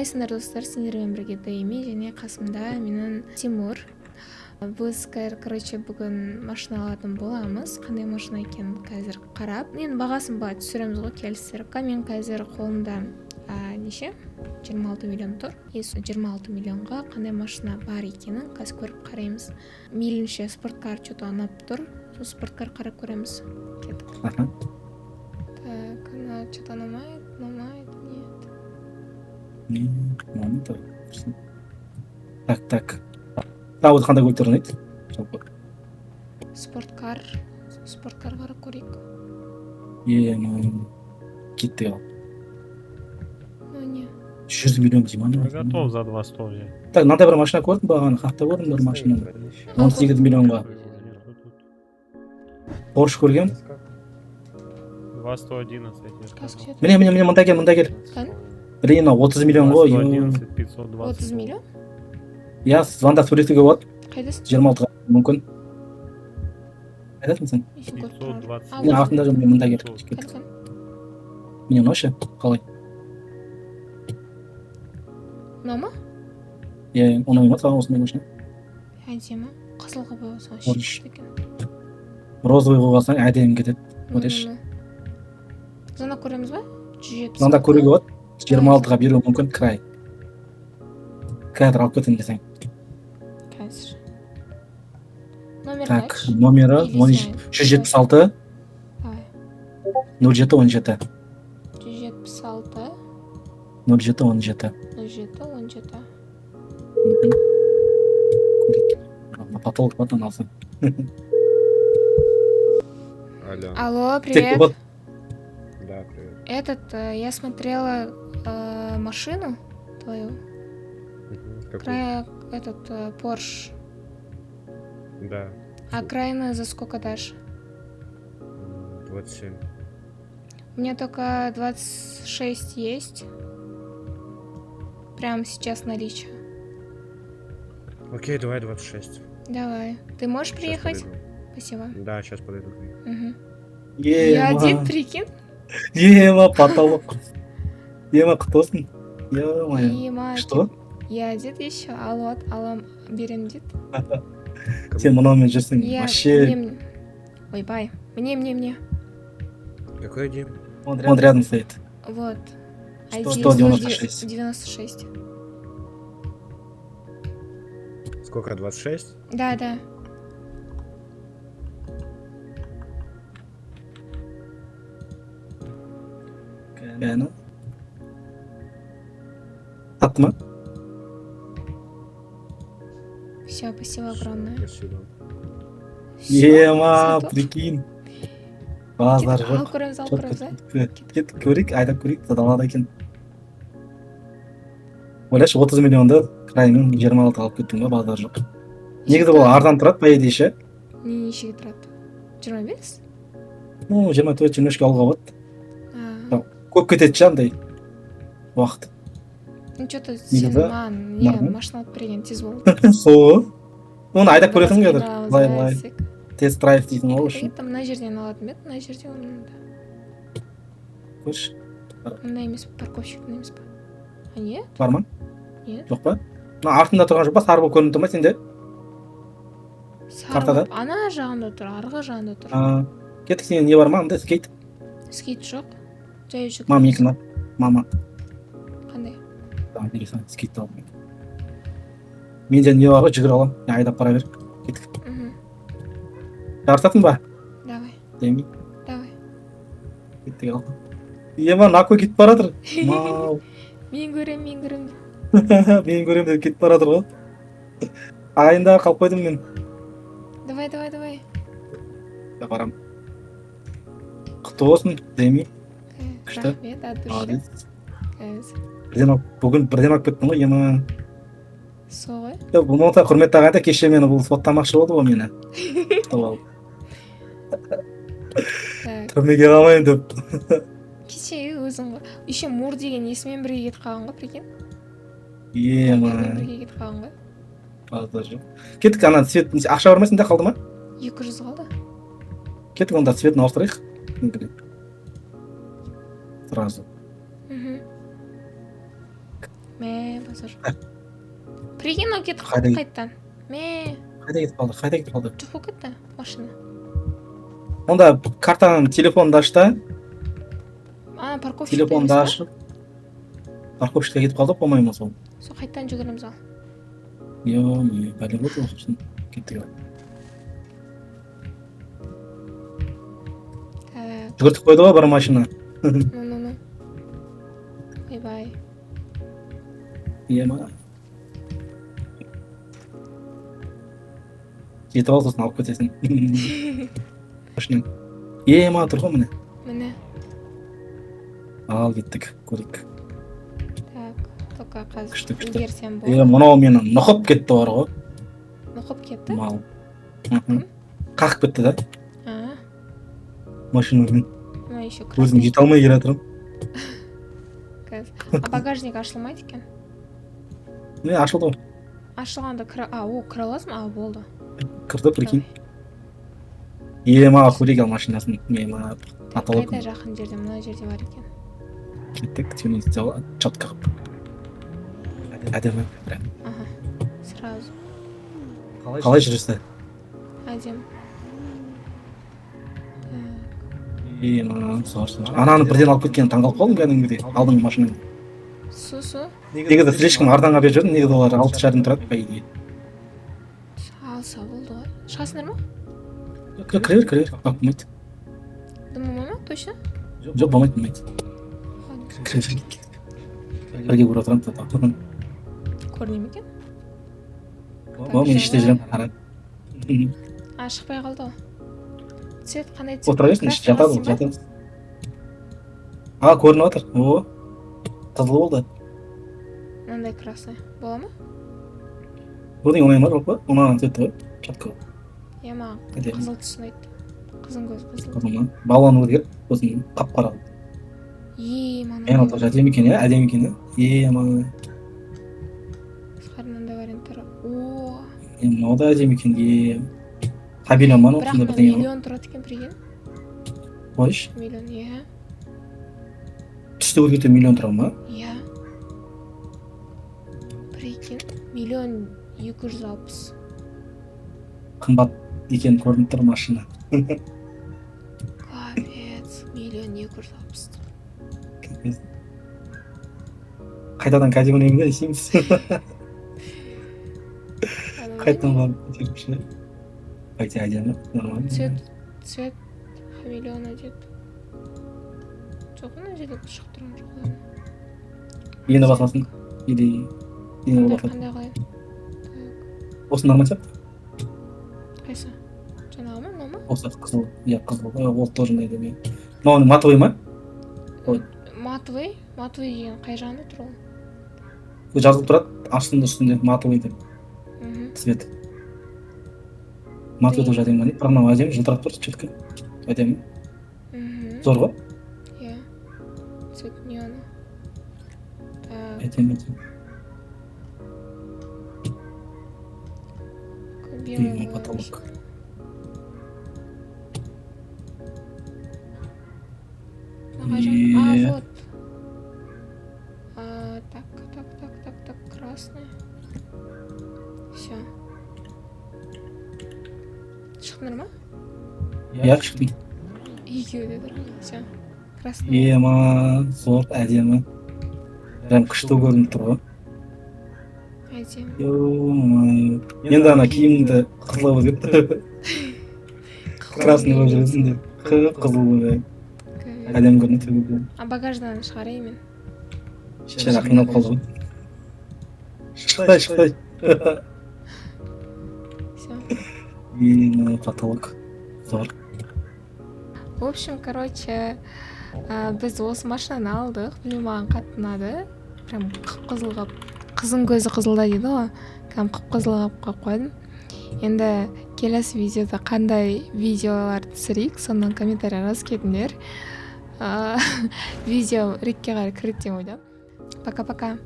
саламатсыздар достар, сендермен бірге Дэйми және қасымда менің Тимур. Біз короче бүгін машина алатын боламыз. Қандай машина екенін қазір қарап, енді бағасын былай түсіреміз ғой, келісіздер. Мен қазір қолымда неше 26 миллион тұр. 26 миллионға қандай машина бар екенін қазір көріп қараймыз. Мейлінше спорткар что-то ұнап тұр, сол спорткар қарап көреміз. Кеттік. Так, она что-то ұнамайды, нет. Так. Тауды қандай көліктер ұнайды? Спорткар қарап көрейік. Кетті ал. Ну не. 100 миллион деймін. Готов за 200 уже. Так, мынандай бір машина көрдім бағана, қақта көрдім бір машина. 18 миллионға. Порш көргем. 211. Міне, мында кел. Блин, 30 миллион ғой. 111, 520. 30 миллион? Я звондап сөйлесуге болады. Қайдасың? 26-ға мүмкін. Қайдасың сен? 520. Мен артында жүрмін, мында кел. Міне ношы, қалай? Ұнама? Ұнай ма саған осындай машина? Әдемі. Қызылға боясаң Орыш. шешті екен. Розовый қойғансаң әдемі кетеді. Өтеш. Зана көреміз ба? 170. Мында көруге болады. 26-ға беруі мүмкін край. Қазір алып кетейін десең. Қазір. Номер Так, айтшы. номері Или сен. 176 Давай. 0717. 176 0717. 0717. Потолок потом алсын. Алло, Тек привет. вот Да, привет. Я смотрела машину твою. Porsche. Да, А крайне за сколько дашь? 27. У меня только 26 есть. Прямо сейчас наличие. Окей, давай 26. Давай. Ты можешь Щас приехать? подойду. Спасибо. Да, сейчас подойду. Мгм. Я один, прикинь. потолок. Құтты болсын. Ема, Что? Я одет еще, алам берем дит. Сен мынаумен жүрсің. Я... Вообще. мне. Ойбай. Мне. Какой день? Он рядом стоит. Вот. 196. 96. Сколько? 26? Да. Yani. Atma. Все, спасибо огромное. Спасибо. Прикинь. Базар Ал жоқ. көреміз, Кет көрейік, айдап көрейік, далада екен. Ойлашы, 30 миллионды краймен 26 алып кеттің ба, базар жоқ. Негізі бұл арзан тұрады, по идее ше. Нешеге тұрады? 25? 24-25-ке алуға болады. Көп кетеді жандай уақыт. Ну что-то сен маған машина алып берген тез болды. Сол. Оны айдап көресің қазір. Былай. Тест драйв дейтін ол үшін. Мына жерден алатын бет, мына жерде оны. Көрші. Мына емес, парковщик емес па? А нет? Бар ма? Нет. Жоқ па? Артында тұрған жоқ па? Сары болып көрініп тұр ма сенде? Картада? Ана жағында тұр, арғы жағында тұр. Кеттік, сенде не бар ма? Анда скейт? Скейт жоқ. Жай жүк. Мама екін мама. Қандай? Бересің, скейт алып. Менде не бар ғой, жүгір алам. Айдап бара бер. Кеттік. Жарысатын ба? Давай. Демей. Давай. Кеттік ал. Накой кетіп баратыр. Мау. Мен көрем. Мен көрем деп кетіп баратыр ғой. Айында қалып қойдым мен. Давай. Я барам. Құтты болсын, Демей. Күшті. Рахмет, адыршы. Бүгін бірден алып кеттің ғой, ема. Со ғой. Бұл нота құрметті ағайда кеше мені бұл соттамақшы болды ғой мені. Түрмеге қалмайын деп. Кеше өзің ғой. Еще Мур деген есімен бірге кетіп қалған ғой, прикинь. Бірге кетіп қалған ғой. Кеттік, ана свет, ақша бар ма сенде, қалды ма? 200 қалды. Кеттік, онда светін ауыстырайық. Сразу. Мә, базар. Прикинь, ол кетіп Қайда қалды қайттан. Мә, қайда кетіп қалды? жоқ болып кетті машина. Онда картаның телефонды ач та, Ана парковщик. телефонды ашып, парковщикке кетіп қалды, по-моему, сол. Сол қайттан жүгіреміз ал. Бәле болды оқысын. Кеттік. Так, Жүгіртіп қойды ғой бір машина. ну. Бай-бай. Ема. Жетіп ал, сосын алып кетесің. Машина. Ема тұр ғой міне. Міне. Ал кеттік, көрейік. Так, только қазір Күшті. үлгерсем болды. Мынау мені нұқып кетті бар ғой. Нұқып кетті? Мал. Қақып кетті да. А, Машинамен. мына еще Өзім красный. жете алмай келе жатырмын. А багажник ашылмайды екен? Міне ашылды ғой. Ашылғанда кіре аласың? А, болды. Кірді, прикинь. Ема көрейік ал машинасын. Ема аталып. Қайда жақын жерде, мына жерде бар екен. Кеттік, тюнинг четко қып. Әдемі. Ага, сразу. Қалай жүрісті? Әдем. Зор. Ананы бірден алып кеткен таңғалып қалдым кәдімгідей. Алдыңғы машинаны. Су. Негізі слишком арзанға беріп жүрдім, негізі олар 6,5 тұрады, по идее. Алса болды ғой. Шығасыңдар ма? Кіре бер, болмайды. Думай ма, точно? Жоқ, болмайды. Кіре бер. Бірге көріп отырамын. Көріне ме екен? Мен іште жүремін, қарап. А, шықпай қалды ғой. Цвет қандай цвет? Отыра берсін, іште жатады, жатады. А, көрініп отыр. О, қызыл болды. Мынандай красный. Бола ма? Көрдің оңай ма, жоқ па? Оңаған цветті ғой. Четко. Маған Әдемі. қызыл түсін айтты. Қызың көз қызыл. Қызылма. Балуан өзгеріп, сосын қап-қара. Мен отыр, әдемі екен, иә? Әдемі екен, иә? Ема. Мынандай варианттар. О. Мынау да әдемі екен, иә. Павильон ма, Бірақ осындай бірдеңе ғой. миллион тұрады екен, прикинь. Қойш. Миллион, иә. Түсті өзгерте миллион тұрады ма? Иә. Прикинь, миллион 260. Қымбат екен көрініп тұр машина. Капец, миллион 260. Қайтадан казино ойнаймыз дейсіз. Қайтадан барып көтеріп Пойти әдемі, нормально. Цвет хамелеон одет. Жоқ, мына жерде шығып тұрған жоқ. Енді басасын. Или басасын. Қандай қылайын? Осы нормально сияқты? Қайсы? Жаңағы ма, мынау ма? Осы қызыл. Иә, қызыл. Ол тоже әдемі. Мынау матовый ма? Матовый? Матовый деген қай жағында тұр ол? Жазылып тұрады, астында үстінде матовый деп. Цвет. Матовый тоже әдемі. Мынау әдемі, жылтырап тұр, четко. Әдемі. Зор ғой? Иә. Цвет неона. Әдемі. Белый потолок. А, вот. Так, красный. Все. Шықтыңдар ма? Иә, шықтым. Екеуі де тұр. Все. Красный. Ема, зор, әдемі. Прям күшті көрініп тұр ғой. Әдемі. Ё-моё. Енді ана киімді қызыл өзгерді. Красный болып жүресің деп. Қызыл болып. Әдемі көрінеді. А багаждан шығарайын мен. Шара қинап қалды ғой. Шықтай. Все. И потолок. Зор. В общем, короче, біз осы машинаны алдық. Білмеймін, маған қатты ұнады. Прям қып-қызыл қылып. Қызың көзі қызылда дейді ғой. Кәдімгі қып-қызыл қылып қойдым. Енді келесі видеода қандай видеолар түсірейік, соны комментарийға жазып кетіңдер. Видео ретке қарай кіреді деп ойлаймын. Пока-пока.